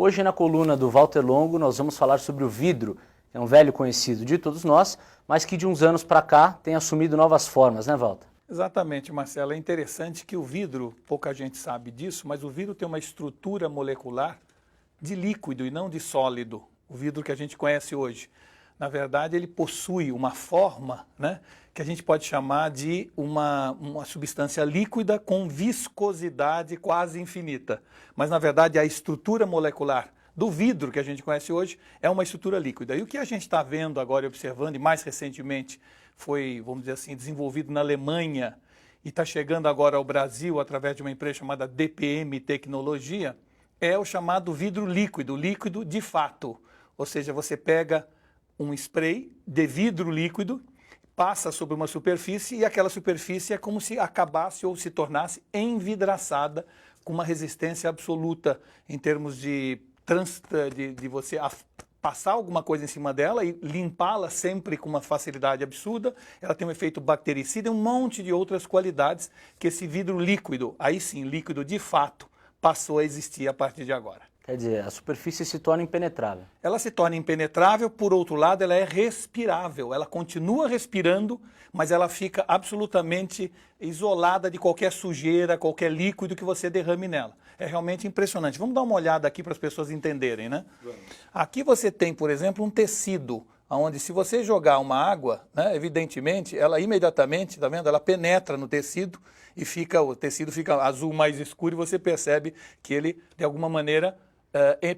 Hoje na coluna do Walter Longo nós vamos falar sobre o vidro, que é um velho conhecido de todos nós, mas que de uns anos para cá tem assumido novas formas, né, Walter? Exatamente, Marcelo. É interessante que o vidro, pouca gente sabe disso, mas o vidro tem uma estrutura molecular de líquido e não de sólido, o vidro que a gente conhece hoje. Na verdade, ele possui uma forma, né, que a gente pode chamar de uma substância líquida com viscosidade quase infinita. Mas, na verdade, a estrutura molecular do vidro que a gente conhece hoje é uma estrutura líquida. E o que a gente está vendo agora e observando, e mais recentemente foi, vamos dizer assim, desenvolvido na Alemanha e está chegando agora ao Brasil através de uma empresa chamada DPM Tecnologia, é o chamado vidro líquido, líquido de fato. Ou seja, você pega um spray de vidro líquido, passa sobre uma superfície e aquela superfície é como se acabasse ou se tornasse envidraçada com uma resistência absoluta em termos de você passar alguma coisa em cima dela e limpá-la sempre com uma facilidade absurda. Ela tem um efeito bactericida e um monte de outras qualidades que esse vidro líquido, aí sim, líquido de fato, passou a existir a partir de agora. Quer dizer, a superfície se torna impenetrável. Ela se torna impenetrável, por outro lado, ela é respirável. Ela continua respirando, mas ela fica absolutamente isolada de qualquer sujeira, qualquer líquido que você derrame nela. É realmente impressionante. Vamos dar uma olhada aqui para as pessoas entenderem, né? Aqui você tem, por exemplo, um tecido, onde se você jogar uma água, né, evidentemente, ela imediatamente, tá vendo? Ela penetra no tecido e o tecido fica azul mais escuro e você percebe que ele, de alguma maneira,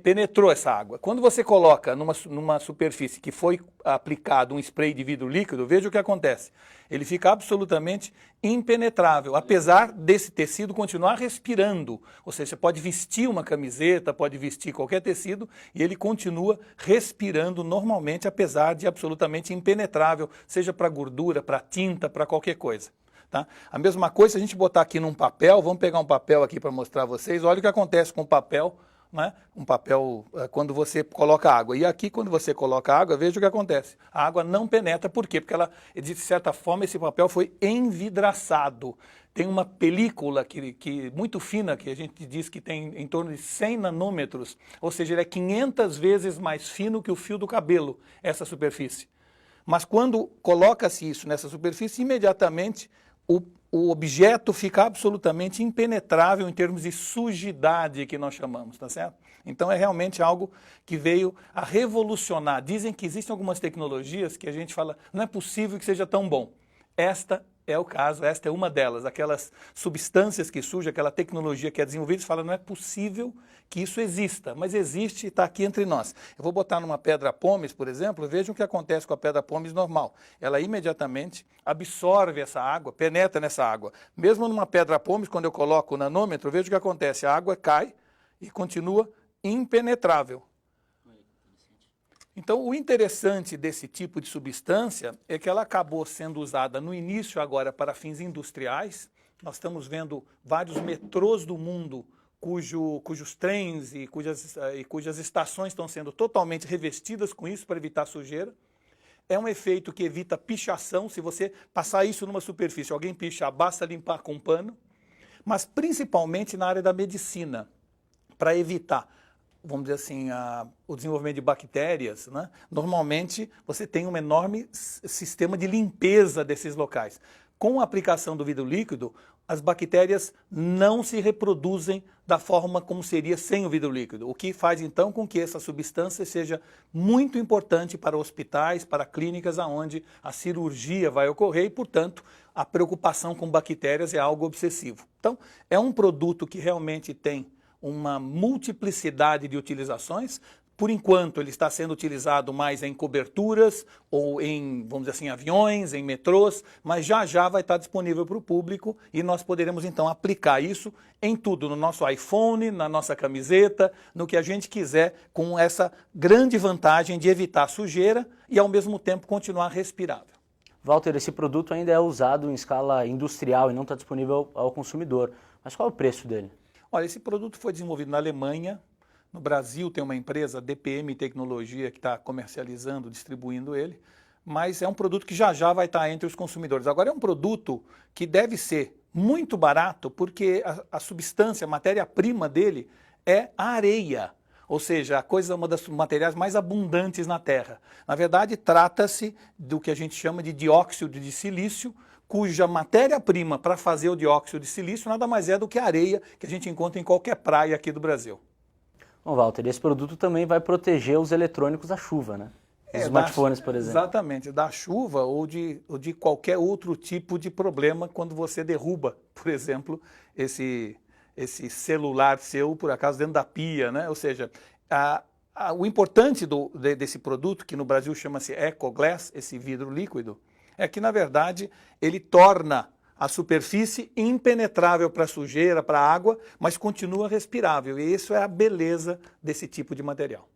penetrou essa água. Quando você coloca numa superfície que foi aplicado um spray de vidro líquido, veja o que acontece. Ele fica absolutamente impenetrável, apesar desse tecido continuar respirando. Ou seja, você pode vestir uma camiseta, pode vestir qualquer tecido e ele continua respirando normalmente, apesar de absolutamente impenetrável, seja para gordura, para tinta, para qualquer coisa. Tá? A mesma coisa, se a gente botar aqui num papel, vamos pegar um papel aqui para mostrar a vocês, olha o que acontece com o papel, né? Um papel quando você coloca água. E aqui, quando você coloca água, veja o que acontece. A água não penetra, por quê? Porque de certa forma, esse papel foi envidraçado. Tem uma película muito fina, que a gente diz que tem em torno de 100 nanômetros, ou seja, ele é 500 vezes mais fino que o fio do cabelo, essa superfície. Mas quando coloca-se isso nessa superfície, imediatamente o objeto fica absolutamente impenetrável em termos de sujidade que nós chamamos, tá certo? Então é realmente algo que veio a revolucionar. Dizem que existem algumas tecnologias que a gente fala, não é possível que seja tão bom. Esta é o caso, esta é uma delas. Aquelas substâncias que surgem, aquela tecnologia que é desenvolvida, você fala, não é possível que isso exista, mas existe e está aqui entre nós. Eu vou botar numa pedra pómez, por exemplo, vejam o que acontece com a pedra pómez normal. Ela imediatamente absorve essa água, penetra nessa água. Mesmo numa pedra pómez, quando eu coloco o nanômetro, veja o que acontece. A água cai e continua impenetrável. Então, o interessante desse tipo de substância é que ela acabou sendo usada no início agora para fins industriais. Nós estamos vendo vários metrôs do mundo cujos trens e cujas estações estão sendo totalmente revestidas com isso para evitar sujeira. É um efeito que evita pichação. Se você passar isso numa superfície, alguém pichar, basta limpar com um pano. Mas principalmente na área da medicina, para evitar, vamos dizer assim, o desenvolvimento de bactérias, né? Normalmente você tem um enorme sistema de limpeza desses locais. Com a aplicação do vidro líquido, as bactérias não se reproduzem da forma como seria sem o vidro líquido, o que faz então com que essa substância seja muito importante para hospitais, para clínicas onde a cirurgia vai ocorrer e, portanto, a preocupação com bactérias é algo obsessivo. Então, é um produto que realmente tem uma multiplicidade de utilizações. Por enquanto, ele está sendo utilizado mais em coberturas ou em, vamos dizer assim, aviões, em metrôs, mas já vai estar disponível para o público e nós poderemos, então, aplicar isso em tudo, no nosso iPhone, na nossa camiseta, no que a gente quiser, com essa grande vantagem de evitar sujeira e, ao mesmo tempo, continuar respirável. Walter, esse produto ainda é usado em escala industrial e não está disponível ao consumidor. Mas qual é o preço dele? Olha, esse produto foi desenvolvido na Alemanha. No Brasil tem uma empresa, DPM Tecnologia, que está comercializando, distribuindo ele, mas é um produto que já vai estar entre os consumidores. Agora é um produto que deve ser muito barato porque a substância, a matéria-prima dele é a areia. ou seja, a coisa, uma dos materiais mais abundantes na Terra. Na verdade, trata-se do que a gente chama de dióxido de silício, cuja matéria-prima para fazer o dióxido de silício nada mais é do que a areia que a gente encontra em qualquer praia aqui do Brasil. Bom, Walter, esse produto também vai proteger os eletrônicos da chuva, né? Os smartphones, por exemplo. Exatamente, da chuva ou de qualquer outro tipo de problema quando você derruba, por exemplo, esse celular seu, por acaso, dentro da pia, né? Ou seja, o importante desse produto, que no Brasil chama-se EcoGlass, esse vidro líquido, é que, na verdade, ele torna a superfície impenetrável para sujeira, para água, mas continua respirável. E isso é a beleza desse tipo de material.